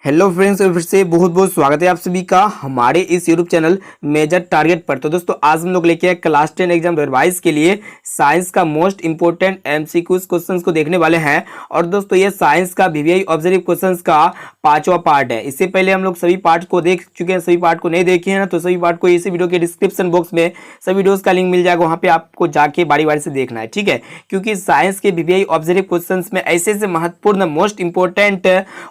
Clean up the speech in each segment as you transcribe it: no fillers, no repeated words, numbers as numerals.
Hello friends, फिर से बहुत बहुत स्वागत है आप सभी का हमारे इस यूट्यूब चैनल मेजर टारगेट पर। तो दोस्तों आज हम लोग लेके आए क्लास 10 एग्जाम रिवाइज के लिए साइंस का मोस्ट इंपोर्टेंट एमसीक्यूज क्वेश्चंस को देखने वाले हैं। और दोस्तों ये साइंस का वीवीआई ऑब्जर्व क्वेश्चंस का 5वां पार्ट है। इससे पहले हम लोग सभी पार्ट को देख चुके हैं, सभी पार्ट को नहीं देखे हैं ना, तो सभी पार्ट को इसी वीडियो के डिस्क्रिप्शन बॉक्स में सभी वीडियोज का लिंक मिल जाएगा, वहाँ पे आपको जाके बारी बारी से देखना है, ठीक है। क्योंकि साइंस के वीवीआई ऑब्जर्व क्वेश्चन में ऐसे ऐसे महत्वपूर्ण मोस्ट इंपोर्टेंट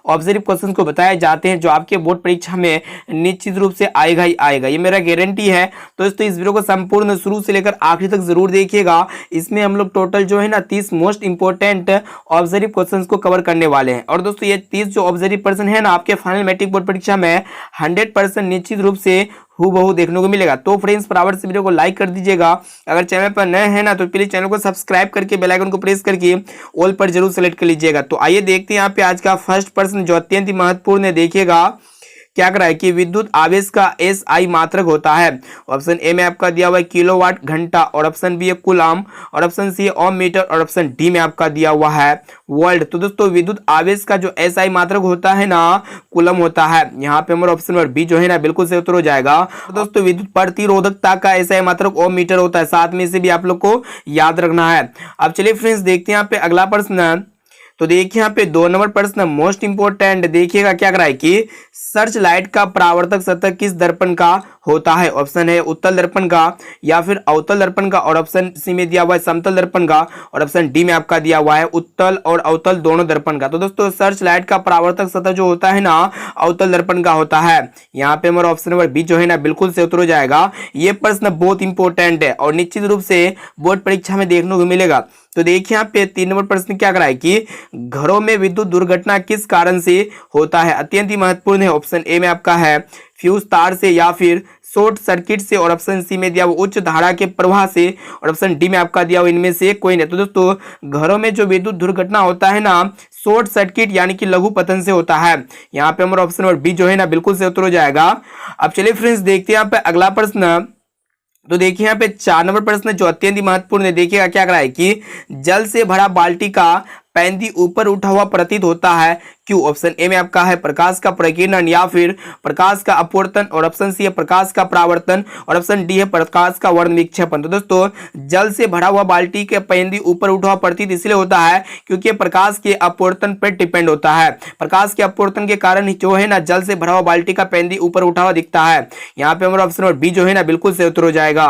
ऑब्जर्व क्वेश्चन को बताए जाते हैं जो आपके बोर्ड परीक्षा में निश्चित रूप से आएगा ही आएगा, ये मेरा गारंटी है। तो दोस्तों इस वीडियो को संपूर्ण शुरू से लेकर आखिरी तक जरूर देखिएगा। इसमें हम लोग टोटल जो है ना 30 मोस्ट इंपोर्टेंट ऑब्जर्व क्वेश्चंस को कवर करने वाले हैं। और दोस्तों ये 30 जो ऑब्जर्व पर्सन है ना आपके फाइनल मैट्रिक बोर्ड परीक्षा में 100% निश्चित रूप से हूबहू देखने को मिलेगा। तो फ्रेंड्स फटाफट से वीडियो को लाइक कर दीजिएगा। अगर चैनल पर नए हैं ना तो प्लीज चैनल को सब्सक्राइब करके बेल आइकन को प्रेस करके ऑल पर जरूर सेलेक्ट कर लीजिएगा। तो आइए देखते हैं यहाँ पे आज का फर्स्ट प्रश्न जो अत्यंत ही महत्वपूर्ण है। देखिएगा क्या कर रहा है कि विद्युत आवेश का एसआई मात्रक होता है। ऑप्शन ए में आपका दिया हुआ है किलोवाट घंटा, और ऑप्शन बी है कूलाम, और ऑप्शन सी है ओम मीटर, और ऑप्शन डी में आपका दिया हुआ है वोल्ट। तो दोस्तों विद्युत आवेश का जो एसआई मात्रक होता है ना कूलम होता है। यहाँ पे हमारा ऑप्शन नंबर बी जो है ना बिल्कुल से उत्तर हो जाएगा। तो दोस्तों विद्युत प्रतिरोधकता का एसआई मात्रक ओम मीटर होता है, साथ में से भी आप लोग को याद रखना है। अब चलिए फ्रेंड्स देखते हैं यहाँ पे अगला प्रश्न। तो देखिए यहाँ पे 2 नंबर प्रश्न मोस्ट इंपोर्टेंट। देखिएगा क्या करा है कि सर्च लाइट का परावर्तक सतह किस दर्पण का होता है। ऑप्शन है उत्तल दर्पण का, या फिर अवतल दर्पण का, और ऑप्शन सी में दिया हुआ है समतल दर्पण का, और ऑप्शन डी में आपका दिया हुआ है उत्तल और अवतल दोनों दर्पण का। तो दोस्तों सर्च लाइट का परावर्तक सतह जो होता है ना अवतल दर्पण का होता है। यहाँ पे हमारा ऑप्शन नंबर बी जो है ना बिल्कुल से उत्तर हो जाएगा। ये प्रश्न बहुत इंपॉर्टेंट है और निश्चित रूप से बोर्ड परीक्षा में देखने को मिलेगा। तो देखिए यहाँ पे 3 नंबर प्रश्न क्या करा है कि घरों में विद्युत दुर्घटना किस कारण से होता है। अत्यंत ही महत्वपूर्ण है। ऑप्शन ए में आपका है फ्यूज तार से, या फिर शॉर्ट सर्किट से, और ऑप्शन सी में दिया हुआ उच्च धारा के प्रवाह से, और ऑप्शन डी में आपका दिया हुआ इनमें से कोई नहीं। तो दोस्तों घरों में जो विद्युत दुर्घटना होता है ना शॉर्ट सर्किट यानी कि लघु पतन से होता है। यहाँ पे हमारा ऑप्शन नंबर बी जो है ना बिल्कुल से उत्तर हो जाएगा। अब चलिए फ्रेंड्स देखते हैं यहाँ पे अगला प्रश्न। तो देखिए यहाँ पे 4 नंबर प्रश्न जो अत्यंत ही महत्वपूर्ण है। देखिएगा क्या करा है कि जल से भरा बाल्टी का पैंदी ऊपर उठा हुआ प्रतीत होता है, क्यों। ऑप्शन ए में आपका है प्रकाश का प्रकीर्णन, या फिर प्रकाश का अपवर्तन, और ऑप्शन सी है प्रकाश का परावर्तन, और ऑप्शन डी है प्रकाश का वर्ण विक्षेपण। तो दोस्तों जल से भरा हुआ बाल्टी के पैंदी ऊपर उठा हुआ प्रतीत इसलिए होता है क्योंकि प्रकाश के अपवर्तन पर डिपेंड होता है। प्रकाश के अपवर्तन के कारण जो है ना जल से भरा हुआ बाल्टी का पैंदी ऊपर उठा हुआ दिखता है। यहाँ पे हमारा ऑप्शन नंबर बी जो है ना बिल्कुल से उत्तर हो जाएगा।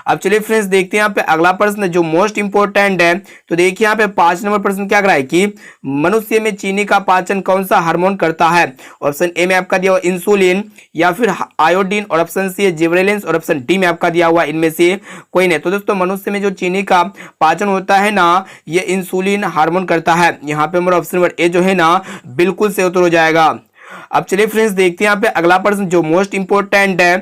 अब चलिए फ्रेंड्स देखते हैं यहाँ पे अगला प्रश्न जो मोस्ट इंपोर्टेंट है। तो देखिए यहाँ पे 5 नंबर प्रश्न क्या है कि मनुष्य में चीनी का पाचन कौन सा हार्मोन करता है। ऑप्शन ए में आपका दिया हुआ इंसुलिन, या फिर आयोडीन, और ऑप्शन सी है जिबरेलिन्स, और ऑप्शन डी में आपका दिया हुआ इनमें से कोई नहीं। तो दोस्तों मनुष्य में जो चीनी का पाचन होता है ना ये इंसुलिन हार्मोन करता है। यहाँ पे हमारा ऑप्शन नंबर ए जो है ना बिल्कुल से उत्तर हो जाएगा। अब चलिए फ्रेंड्स देखते हैं यहाँ पे अगला प्रश्न जो मोस्ट इंपोर्टेंट है।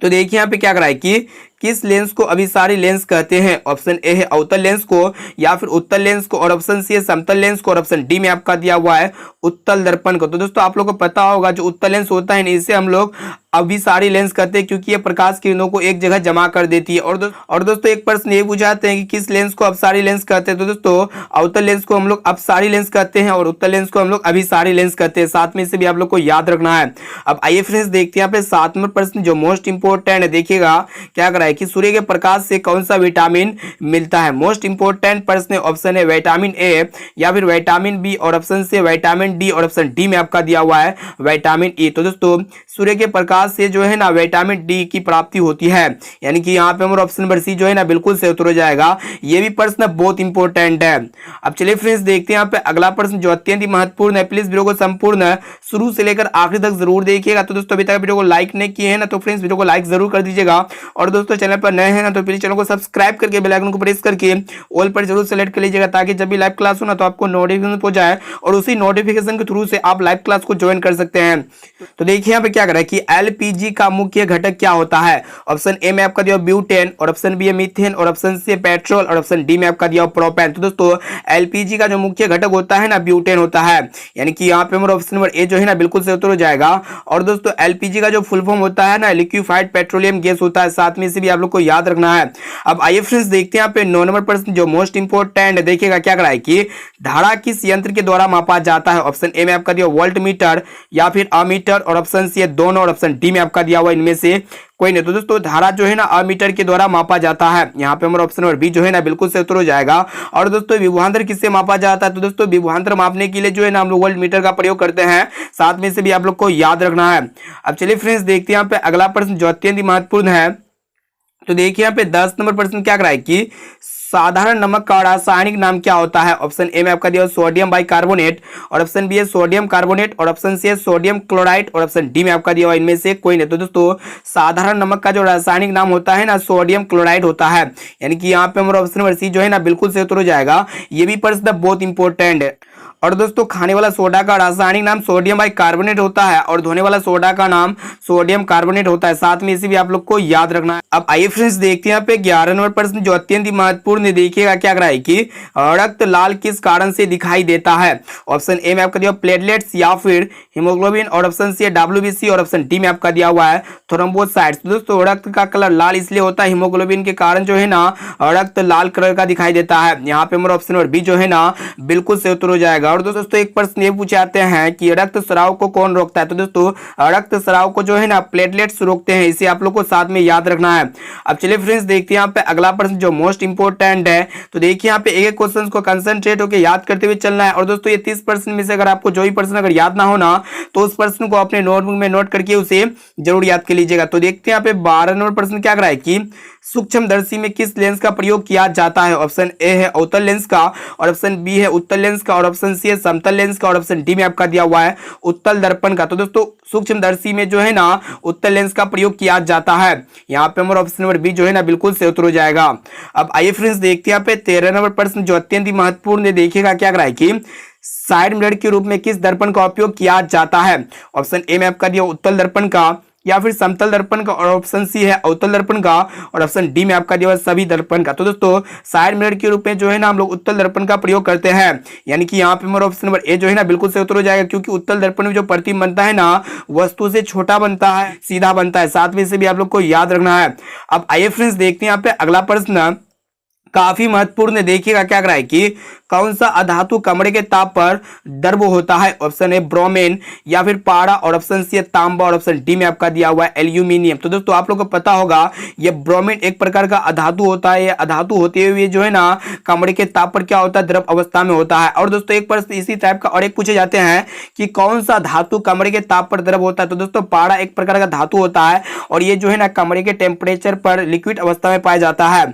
तो देखिए यहाँ पे क्या करा है कि किस लेंस को अभिसारी लेंस कहते हैं। ऑप्शन ए है अवतल लेंस को, या फिर उत्तल लेंस को, और ऑप्शन सी है समतल लेंस को, और ऑप्शन डी में आपका दिया हुआ है उत्तल दर्पण को। तो दोस्तों आप लोग को पता होगा जो उत्तल लेंस होता है इसे हम लोग अभिसारी लेंस कहते हैं क्योंकि ये प्रकाश किरणों को एक जगह जमा कर देती है। और दोस्तों एक प्रश्न ये पूछाते हैं कि किस लेंस को अपसारी लेंस कहते हैं। तो दोस्तों अवतल लेंस को हम लोग अपसारी लेंस कहते हैं और उत्तल लेंस को हम लोग अभिसारी लेंस कहते हैं। साथ में से भी आप लोग को याद रखना है। अब आइए फ्रेंड्स देखते हैं यहाँ पे 7 नंबर प्रश्न जो मोस्ट इंपोर्टेंट है। देखिएगा क्या करा है कि सूर्य के प्रकाश से कौन सा विटामिन मिलता है। मोस्ट इंपोर्टेंट प्रश्न ऑप्शन है विटामिन ए, या फिर विटामिन बी, और ऑप्शन से विटामिन डी, और ऑप्शन डी में आपका दिया हुआ है विटामिन ई। तो दोस्तों सूर्य के प्रकाश से जो है ना विटामिन डी की प्राप्ति होती है, यानी कि यहाँ पे हमारा ऑप्शन नंबर सी जो है ना बिल्कुल से उत्तर हो जाएगा। ये भी प्रश्न बहुत इंपॉर्टेंट है। अब चलिए फ्रेंड्स देखते हैं यहाँ पे अगला प्रश्न जो अत्यंत ही महत्वपूर्ण है। प्लीज वीडियो को संपूर्ण शुरू से लेकर आखिरी तक जरूर देखिएगा। तो दोस्तों अभी तक वीडियो को लाइक नहीं किए हैं ना तो फ्रेंड्स वीडियो को लाइक जरूर कर दीजिएगा। और दोस्तों चैनल पर नए हैं ना तो प्लीज चैनल को सब्सक्राइब करके बेल आइकन को प्रेस करके ऑल पर जरूर सेलेक्ट कर लीजिएगा, ताकि जब भी लाइव क्लास हो ना तो आपको नोटिफिकेशन पहुंच जाए और उसी नोटिफिकेशन के थ्रू से आप लाइव क्लास को ज्वाइन कर सकते हैं। तो देखिए यहाँ पे क्या कर रहा है कि एलपीजी का मुख्य घटक क्या होता है। ऑप्शन ए में आपका दिया ब्यूटेन, और ऑप्शन बी है मीथेन, और ऑप्शन सी पेट्रोल, और ऑप्शन डी में आपका दिया प्रोपेन। तो दोस्तों एलपीजी का जो मुख्य घटक होता है ना ब्यूटेन होता है, यानी कि यहाँ पे हमारा ऑप्शन नंबर ए जो है ना बिल्कुल से उत्तर हो जाएगा। और दोस्तों एलपीजी का जो फुल फॉर्म होता है ना लिक्विफाइड पेट्रोलियम गैस होता है। साथ में से भी आप लोग को याद रखना है। अब आइए फ्रेंड्स देखते हैं यहाँ पे 9 नंबर प्रश्न जो मोस्ट इंपोर्टेंट देखिएगा क्या कराए कि धारा किस यंत्र के द्वारा मापा जाता है। ऑप्शन ए में आपका दिया वोल्ट मीटर या फिर अमीटर, और ऑप्शन सी है दोनों, और ऑप्शन डी में आपका दिया हुआ इनमें से कोई नहीं। तो दोस्तों धारा जो है ना अमीटर के द्वारा मापा जाता है। यहाँ पे हमारा ऑप्शन नंबर बी जो है ना बिल्कुल से उत्तर हो जाएगा। और दोस्तों विभवांतर किससे मापा जाता है, तो दोस्तों विभवांतर मापने के लिए जो है ना हम लोग वोल्ट मीटर का प्रयोग करते हैं, साथ में से भी आप लोग को याद रखना है। अब चलिए फ्रेंड्स देखते हैं यहाँ पे अगला प्रश्न जो अत्यंत ही महत्वपूर्ण है। तो देखिए यहाँ पे 10 नंबर प्रश्न क्या कराए कि साधारण नमक का रासायनिक नाम क्या होता है। ऑप्शन ए में आपका दिया सोडियम बाइकार्बोनेट, और ऑप्शन बी है सोडियम कार्बोनेट, और ऑप्शन सी है सोडियम क्लोराइड, और ऑप्शन डी में आपका दिया हुआ इनमें से कोई नहीं। तो दोस्तों साधारण नमक का जो रासायनिक नाम होता है ना सोडियम क्लोराइड होता है, यानी कि यहाँ पे हमारा ऑप्शन नंबर सी जो है ना बिल्कुल से उत्तर हो जाएगा। ये भी प्रश्न बहुत इंपॉर्टेंट है। और दोस्तों खाने वाला सोडा का रासायनिक नाम सोडियम बाइकार्बोनेट होता है, और धोने वाला सोडा का नाम सोडियम कार्बोनेट होता है, साथ में इसे भी आप लोग को याद रखना है। अब आइए फ्रेंड्स देखते हैं यहाँ पे 11 नंबर प्रश्न जो अत्यंत ही महत्वपूर्ण देखिएगा क्या कराए कि रक्त लाल किस कारण से दिखाई देता है। ऑप्शन ए में आपका दिया प्लेटलेट्स या फिर हीमोग्लोबिन, और ऑप्शन सी है डब्ल्यूबीसी, और ऑप्शन डी में आपका दिया हुआ है थ्रोम्बोसाइट्स। दोस्तों रक्त का कलर लाल इसलिए होता है हीमोग्लोबिन के कारण जो है ना रक्त लाल कलर का दिखाई देता है। यहाँ पे हमारा ऑप्शन नंबर बी जो है ना बिल्कुल से उत्तर हो जाएगा। और दोस्तों एक प्रश्न ये पूछे जाते हैं कि रक्त स्राव को कौन रोकता है, तो दोस्तों रक्त स्राव को जो है ना प्लेटलेट्स रोकते हैं, इसे आप लोग को साथ में याद रखना है। अब चलिए फ्रेंड्स देखते हैं यहाँ पे अगला प्रश्न जो मोस्ट इंपोर्टेंट है। तो देखिए यहाँ पे एक क्वेश्चन को कंसंट्रेट होकर याद करते हुए चलना है। और दोस्तों ये 30% में से अगर आपको जो भी प्रश्न अगर याद ना हो ना तो उस प्रश्न को अपने नोटबुक में नोट करके उसे जरूर याद कर लीजिएगा। तो देखते हैं यहाँ पे 12 नंबर प्रश्न क्या कराए कि सूक्ष्मदर्शी में किस लेंस का प्रयोग किया जाता है। ऑप्शन ए है अवतल लेंस का, और ऑप्शन बी है उत्तल लेंस का, और ऑप्शन सी है समतल लेंस का, और ऑप्शन डी में आपका दिया हुआ है उत्तल दर्पण का। तो दोस्तों सूक्ष्मदर्शी में जो है ना उत्तल लेंस का प्रयोग किया जाता है। यहाँ पे हमारा ऑप्शन नंबर बी जो है ना बिल्कुल से उत्तर हो जाएगा। अब आइए फ्रेंड्स देखते हैं यहाँ पे 13 नंबर प्रश्न जो अत्यंत ही महत्वपूर्ण है देखिएगा क्या कराए कि साइड मिरर के रूप में किस दर्पण का उपयोग किया जाता है। ऑप्शन ए में आपका दिया उत्तल दर्पण का, या फिर समतल दर्पण का, और ऑप्शन सी है अवतल दर्पण का, और ऑप्शन डी में आपका दिया सभी दर्पण का। तो दोस्तों साइड मिरर के रूप में जो है ना हम लोग उत्तल दर्पण का प्रयोग करते हैं, यानी कि यहाँ पे हमारा ऑप्शन नंबर ए जो है ना बिल्कुल से उत्तर हो जाएगा, क्योंकि उत्तल दर्पण में जो प्रतिबिंब बनता है ना वस्तु से छोटा बनता है, सीधा बनता है, साथ में से भी आप लोग को याद रखना है। अब आइए फ्रेंड्स देखते हैं यहाँ पे अगला प्रश्न काफी महत्वपूर्ण देखिएगा क्या कराए कि कौन सा अधातु कमरे के ताप पर द्रव होता है। ऑप्शन ए ब्रोमीन, या फिर पारा, और ऑप्शन सी है तांबा, और ऑप्शन डी में आपका दिया हुआ है एल्यूमिनियम। तो दोस्तों आप लोग को पता होगा ये ब्रोमीन एक प्रकार का अधातु होता है। ये अधातु होते हुए जो है ना कमरे के ताप पर क्या होता है द्रव अवस्था में होता है। और दोस्तों एक प्रश्न इसी टाइप का और एक पूछे जाते हैं कि कौन सा धातु कमरे के ताप पर द्रव होता है। तो दोस्तों पारा एक प्रकार का धातु होता है, और ये जो है ना कमरे के टेम्परेचर पर लिक्विड अवस्था में पाया जाता है।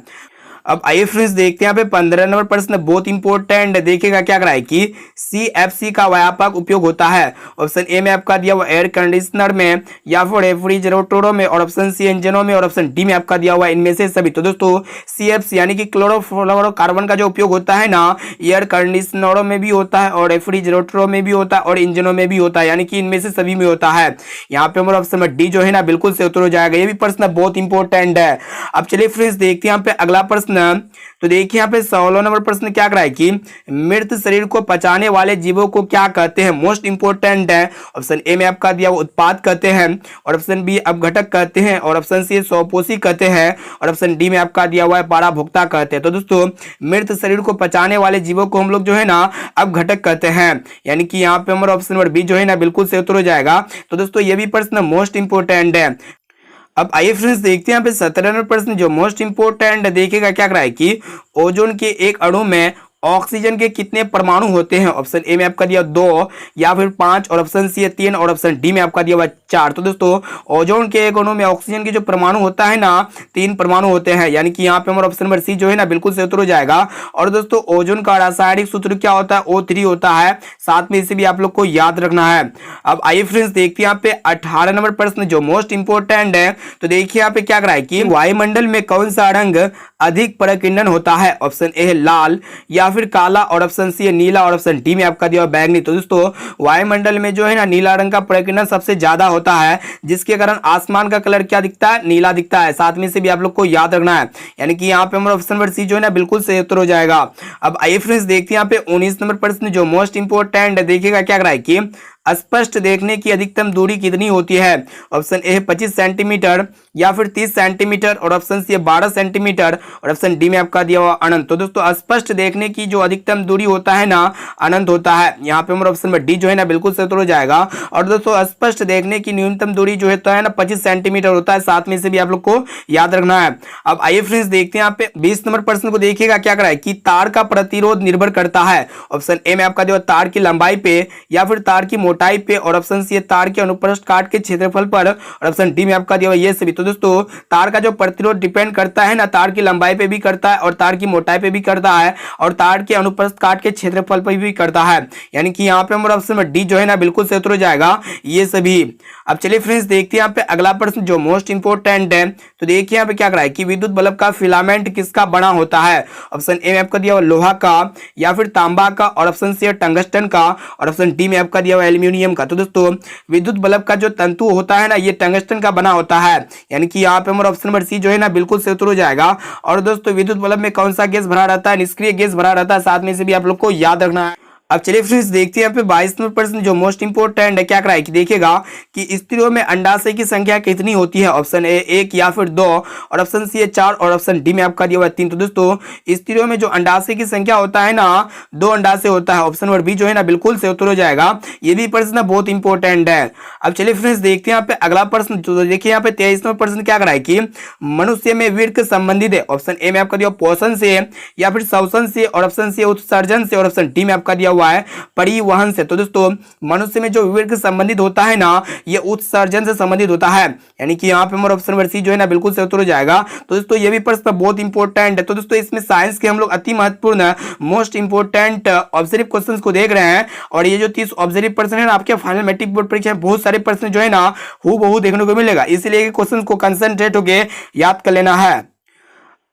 अब आइए फ्रेंड्स देखते हैं यहाँ पे 15 नंबर प्रश्न बहुत इंपॉर्टेंट देखिएगा क्या कराए कि CFC का व्यापक उपयोग होता है। ऑप्शन ए में आपका दिया हुआ एयर कंडीशनर में, या फिर रेफ्रिजरेटरों में, और ऑप्शन सी इंजनों में, और ऑप्शन डी में आपका दिया हुआ इनमें से सभी। तो दोस्तों CFC यानी कि क्लोरोफ्लोरोकार्बन का जो उपयोग होता है ना एयर कंडीशनरों में भी होता है, और रेफ्रिजरेटरों में भी होता है, और इंजनों में भी होता है, यानी कि इनमें से सभी में होता है। यहाँ पे हमारा ऑप्शन डी जो है ना बिल्कुल से उत्तर हो जाएगा। ये भी प्रश्न बहुत इंपॉर्टेंट है। अब चलिए फ्रेंड्स देखते हैं यहाँ पे अगला प्रश्न। तो देखिए यहाँ पे 16 नंबर प्रश्न क्या कराए कि मृत शरीर को पचाने वाले जीवों को क्या कहते हैं। मोस्ट इंपोर्टेंट है। ऑप्शन ए में आपका दिया वो उत्पाद कहते हैं, और ऑप्शन बी अपघटक कहते हैं, और ऑप्शन सी स्वपोषी कहते हैं, और ऑप्शन डी में आपका दिया हुआ है पराभोक्ता कहते हैं। तो दोस्तों मृत शरीर को पचाने वाले जीवों को हम लोग जो है ना अपघटक कहते हैं, यानी कि यहाँ पे हमारा ऑप्शन नंबर बी जो है ना बिल्कुल से उत्तर हो जाएगा। तो दोस्तों ये भी प्रश्न मोस्ट इंपोर्टेंट है। अब आइए फ्रेंड्स देखते हैं यहाँ पे 17 नंबर प्रश्न जो मोस्ट इंपोर्टेंट देखिएगा क्या कराए कि ओजोन के एक अणु में ऑक्सीजन के कितने परमाणु होते हैं। ऑप्शन ए में आपका दिया 2, या फिर 5, और ऑप्शन सी है 3, और ऑप्शन डी में आपका दिया हुआ 4। तो दोस्तों ओजोन के एक अणु में ऑक्सीजन के जो परमाणु होता है ना 3 परमाणु होते हैं, यानी कि यहाँ पे हमारा ऑप्शन नंबर सी जो है ना बिल्कुल से उत्तर हो जाएगा। और दोस्तों ओजोन का रासायनिक सूत्र क्या होता है O3 होता है, साथ में इसे भी आप लोग को याद रखना है। अब आइए फ्रेंड्स देखते हैं यहाँ पे 18 नंबर प्रश्न जो मोस्ट इंपोर्टेंट है। तो देखिए यहाँ पे क्या कराए कि वायुमंडल में कौन सा रंग अधिक पराकिंडन होता है। ऑप्शन ए है लाल, या फिर काला, और ऑप्शन सी है नीला, और ऑप्शन डी में आपका दिया हुआ बैंगनी। तो दोस्तों वायुमंडल में जो है ना नीला रंग का पराकिंडन सबसे ज्यादा होता है, जिसके कारण आसमान का कलर क्या दिखता है नीला दिखता है, साथ में से भी आप लोग को याद रखना है, यानी कि यहाँ पे हमारा ऑप्शन नंबर सी जो है ना बिल्कुल सही उत्तर हो जाएगा। अब आइए फ्रेंड्स देखते हैं यहाँ पे 19 नंबर प्रश्न जो मोस्ट इंपोर्टेंट देखिएगा क्या कराए कि स्पष्ट देखने की अधिकतम दूरी कितनी होती है? ऑप्शन ए 25 सेंटीमीटर या फिर 30 सेंटीमीटर और ऑप्शन सी 12 सेंटीमीटर और ऑप्शन डी में आपका दिया हुआ अनंत। तो दोस्तों स्पष्ट देखने की जो अधिकतम दूरी होता है ना अनंत होता है। यहाँ पे हमारा ऑप्शन में डी जो है ना बिल्कुल सही उत्तर हो जाएगा। और दोस्तों स्पष्ट देखने की न्यूनतम दूरी जो होता है ना 25 सेंटीमीटर होता है, साथ में से भी आप लोग को याद रखना है। अब आइए फ्रेंड्स देखते हैं यहाँ पे 20 नंबर प्रश्न को देखिएगा क्या करा है कि तार का प्रतिरोध निर्भर करता है। ऑप्शन ए में आपका जो तार की लंबाई पे या फिर तार की मोटाई पे और ऑप्शन सी तार के अनुप्रस्थ काट के क्षेत्रफल पर और ऑप्शन डी में आपका दिया हुआ ये सभी। तो दोस्तों तार का जो प्रतिरोध डिपेंड करता है ना तार की लंबाई पे भी करता है और तार की मोटाई पे भी करता है और तार के अनुप्रस्थ काट के क्षेत्रफल पर भी करता है। यानी कि यहाँ पे हमारा ऑप्शन में डी जो है ना बिल्कुल सही उत्तर हो जाएगा ये सभी। अब चलिए फ्रेंड्स देखते हैं यहाँ पे अगला प्रश्न जो मोस्ट इंपोर्टेंट है। तो देखिए यहाँ पे क्या करा है कि विद्युत बल्ब का फिलामेंट किसका बना होता है? ऑप्शन ए में आपका दिया हुआ लोहा का या फिर तांबा का और ऑप्शन सी टंगस्टन का और ऑप्शन डी में आपका दिया हुआ एल्यूमिनियम का। तो दोस्तों विद्युत बल्ब का जो तंतु होता है ना ये टंगस्टन का बना होता है। यानी कि यहाँ पे हमारा ऑप्शन नंबर सी जो है ना बिल्कुल सही उत्तर हो जाएगा। और दोस्तों विद्युत बल्ब में कौन सा गैस भरा रहता है? निष्क्रिय गैस भरा रहता है, साथ में से भी आप लोग को याद रखना है। अब चलिए फ्रेंड्स देखते हैं यहाँ पे 22 नंबर प्रश्न जो मोस्ट इंपोर्टेंट है क्या कराए कि देखिएगा कि स्त्रियों में अंडाशय की संख्या कितनी होती है? ऑप्शन ए 1 या फिर 2 और ऑप्शन सी 4 और ऑप्शन डी में आपका दिया हुआ 3। तो दोस्तों स्त्रियों में जो अंडाशय की संख्या होता है ना 2 अंडाशय होता है। ऑप्शन नंबर बी जो है ना बिल्कुल सही उत्तर हो जाएगा। ये भी प्रश्न बहुत इंपॉर्टेंट है। अब चलिए फ्रेंड्स देखते हैं यहाँ पे अगला प्रश्न। तो देखिए यहाँ पे 23 नंबर प्रश्न क्या कराए कि मनुष्य में वीर्य संबंधित है। ऑप्शन ए में आपका दिया पोषण से या फिर श्वसन से और ऑप्शन सी उत्सर्जन से और ऑप्शन डी में आपका दिया है परिवहन से। तो दोस्तों मनुष्य में जो वीर्य संबंधित होता है ना ये उत्सर्जन से संबंधित होता है। यानी कि यहाँ पे हमारा ऑप्शन नंबर सी जो है ना बिल्कुल सही उत्तर हो जाएगा। तो दोस्तों ये भी प्रश्न बहुत इंपॉर्टेंट है। तो दोस्तों इसमें साइंस के हम लोग अति महत्वपूर्ण मोस्ट इंपॉर्टेंट ऑब्जर्व क्वेश्चंस को देख रहे हैं। और ये जो 30 ऑब्जर्व प्रश्न है ना आपके फाइनल मैट्रिक बोर्ड परीक्षा में बहुत सारे प्रश्न जो है ना हूबहू देखने को मिलेगा, इसलिए क्वेश्चन को कंसंट्रेट होकर याद कर लेना है।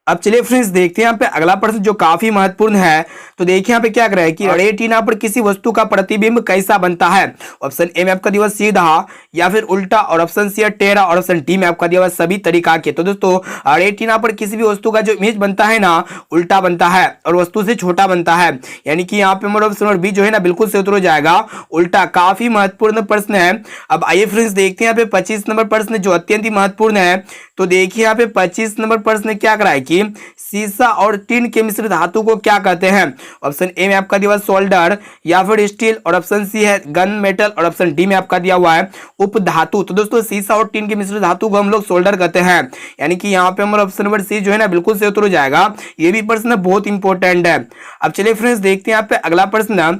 अब चलिए फ्रेंड्स देखते हैं यहाँ पे अगला प्रश्न जो काफी महत्वपूर्ण है। तो देखिए यहाँ पे क्या कर रहा है कि रेटिना पर किसी वस्तु का प्रतिबिंब कैसा बनता है? ऑप्शन ए में आपका दिया सीधा या फिर उल्टा और ऑप्शन सी टेढ़ा और ऑप्शन डी में आपका दिया सभी तरीका के। तो दोस्तों रेटिना पर किसी भी वस्तु का जो इमेज बनता है ना उल्टा बनता है और वस्तु से छोटा बनता है। यानी कि यहाँ पे हमारा ऑप्शन बी जो है ना बिल्कुल सही उत्तर हो जाएगा उल्टा। काफी महत्वपूर्ण प्रश्न है। अब आइए फ्रेंड्स देखते हैं यहाँ पे 25 नंबर प्रश्न जो अत्यंत ही महत्वपूर्ण है। तो देखिए यहाँ पे 25 नंबर प्रश्न क्या कराए कि सीसा और टिन के मिश्र धातु को क्या कहते हैं? ऑप्शन ए में आपका दिया हुआ सोल्डर या फिर स्टील और ऑप्शन सी है गन मेटल और ऑप्शन डी में आपका दिया हुआ है उपधातु। तो दोस्तों सीसा और टिन के मिश्र धातु को हम लोग सोल्डर कहते हैं। यानी कि यहाँ पे हमारा ऑप्शन नंबर सी जो है ना बिल्कुल सही उत्तर हो जाएगा। ये भी प्रश्न बहुत इंपॉर्टेंट है। अब चलिए फ्रेंड्स देखते हैं यहाँ पे अगला प्रश्न।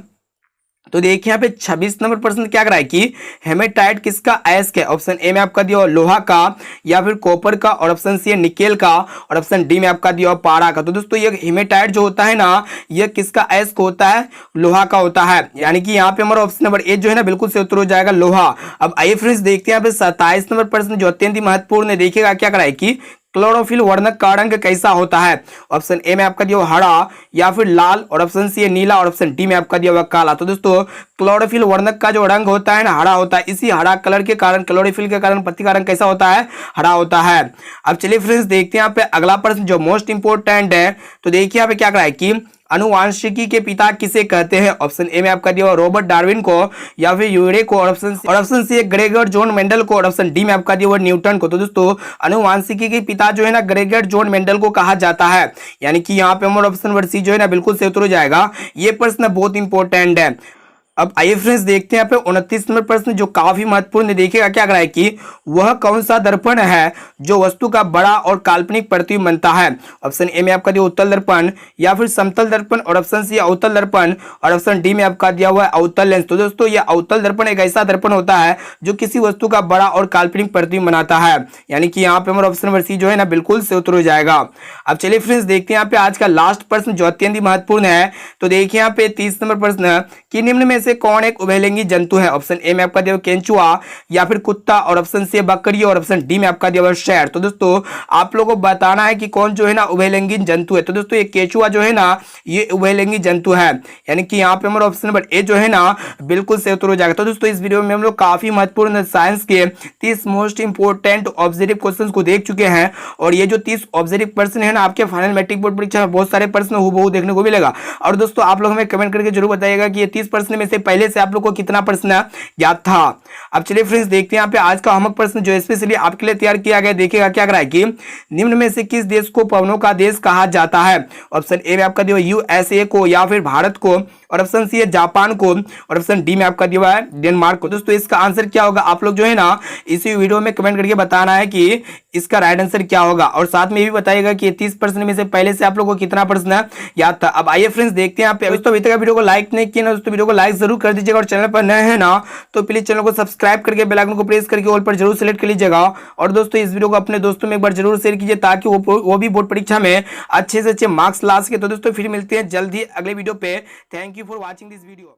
तो देखिए यहाँ पे 26 नंबर प्रश्न क्या कराए कि हेमेटाइट किसका अयस्क है? ऑप्शन ए में आपका दिया लोहा का या फिर कॉपर का और ऑप्शन सी है निकेल का और ऑप्शन डी में आपका दिया पारा का। तो दोस्तों ये हेमेटाइट जो होता है ना ये किसका अयस्क होता है? लोहा का होता है। यानी कि यहाँ पे हमारा ऑप्शन नंबर ए जो है ना बिल्कुल से उत्तर हो जाएगा लोहा। अब आइए फ्रेंड्स देखते हैं यहाँ पे 27 नंबर प्रश्न जो अत्यंत ही महत्वपूर्ण है। देखिएगा क्या कराए कि क्लोरोफिल वर्णक का रंग कैसा होता है? ऑप्शन ए में आपका दिया हरा या फिर लाल और ऑप्शन सी है नीला और ऑप्शन डी में आपका दिया हुआ काला। तो दोस्तों क्लोरोफिल वर्णक का जो रंग होता है ना हरा होता है। इसी हरा कलर के कारण क्लोरोफिल के कारण पत्ती का रंग कैसा होता है? हरा होता है। अब चलिए फ्रेंड्स देखते हैं यहाँ पे अगला प्रश्न जो मोस्ट इंपोर्टेंट है। तो देखिए यहाँ पे क्या कराए कि अनुवांशिकी के पिता किसे कहते हैं? ऑप्शन ए में आपका दिया रॉबर्ट डार्विन को या फिर यूरे को और option C Gregor John Mendel को और ऑप्शन डी में आपका दिया न्यूटन को। तो दोस्तों अनुवांशिकी के पिता जो है ना ग्रेगर जॉन मेंडल को कहा जाता है। यानी कि यहाँ पे हमारा ऑप्शन नंबर सी जो है ना बिल्कुल सही उत्तर हो जाएगा। ये प्रश्न बहुत इंपॉर्टेंट है। अब आइए फ्रेंड्स देखते हैं यहाँ पे 29 नंबर प्रश्न जो काफी महत्वपूर्ण है। देखिएगा क्या कराए कि वह कौन सा दर्पण है जो वस्तु का बड़ा और काल्पनिक प्रतिबिंब बनता है? ऑप्शन ए में आपका दिया उत्तल दर्पण या फिर समतल दर्पण और ऑप्शन सी अवतल दर्पण और ऑप्शन डी में आपका दिया हुआ है अवतल लेंस। तो दोस्तों ये अवतल दर्पण एक ऐसा दर्पण होता है जो किसी वस्तु का बड़ा और काल्पनिक प्रतिबिंब बनाता है। यानी कि यहाँ पे हमारा ऑप्शन नंबर सी जो है ना बिल्कुल से उत्तर हो जाएगा। अब चलिए फ्रेंड्स देखते हैं यहाँ पे आज का लास्ट प्रश्न जो अत्यंत ही महत्वपूर्ण है। तो देखिए यहाँ पे 30 नंबर प्रश्न कि निम्न में से कौन एक उभयलिंगी जंतु है? ऑप्शन ए में आपका दिया केंचुआ या फिर कुत्ता और ऑप्शन सी बकरी और ऑप्शन डी में आपका दिया शेर। तो दोस्तों आप लोगों को बताना है कि कौन जो है ना उभयलिंगी जंतु है। तो दोस्तों ये केंचुआ जो है ना ये उभयलिंगी जंतु है। यानी कि यहाँ पे हमारा ऑप्शन नंबर ए जो है ना बिल्कुल सही उत्तर हो जाएगा। तो दोस्तों इस वीडियो में हम लोग काफी महत्वपूर्ण साइंस के 30 मोस्ट इंपोर्टेंट ऑब्जर्व क्वेश्चन को देख चुके हैं। और ये जो 30 ऑब्जर्व प्रश्न है ना आपके फाइनल मैट्रिक बोर्ड परीक्षा में बहुत सारे प्रश्न हूबहू देखने को मिलेगा। और दोस्तों आप लोग हमें कमेंट करके जरूर बताइएगा कि ये 30 प्रश्न में से से पहले से आप लोग को कितना प्रश्न याद था। अब चलिए फ्रेंड्स देखते हैं यहाँ पे आज का होमवर्क प्रश्न जो स्पेशली आपके लिए तैयार किया गया। देखिएगा क्या करा है कि निम्न में से किस देश को पवनों का देश कहा जाता है। ऑप्शन ए में आपका दिया यूएसए को, या फिर भारत को, और ऑप्शन सी है जापान को, और ऑप्शन डी में आपका दिया है डेनमार्क को। दोस्तों इसका आंसर क्या होगा आप लोग जो है ना इसी वीडियो में कमेंट करके बताना है कि इसका राइट आंसर क्या होगा, और साथ में ये भी बताइएगा कि 30% में से पहले से आप लोगों को कितना प्रश्न याद था। अब आइए फ्रेंड्स देखते हैं यहाँ पे। दोस्तों अभी तक वीडियो को लाइक नहीं किया ना दोस्तों वीडियो को लाइक जरूर कर दीजिएगा, और चैनल पर नए हैं ना तो प्लीज चैनल को सब्सक्राइब करके बेल आइकन को प्रेस करके ऑल पर जरूर सेलेक्ट कर लीजिएगा। और दोस्तों इस वीडियो को अपने दोस्तों में एक बार जरूर शेयर कीजिए ताकि वो भी बोर्ड परीक्षा में अच्छे से अच्छे मार्क्स ला सके। तो दोस्तों फिर मिलते हैं जल्द ही अगले वीडियो पे। Thank you for watching this video.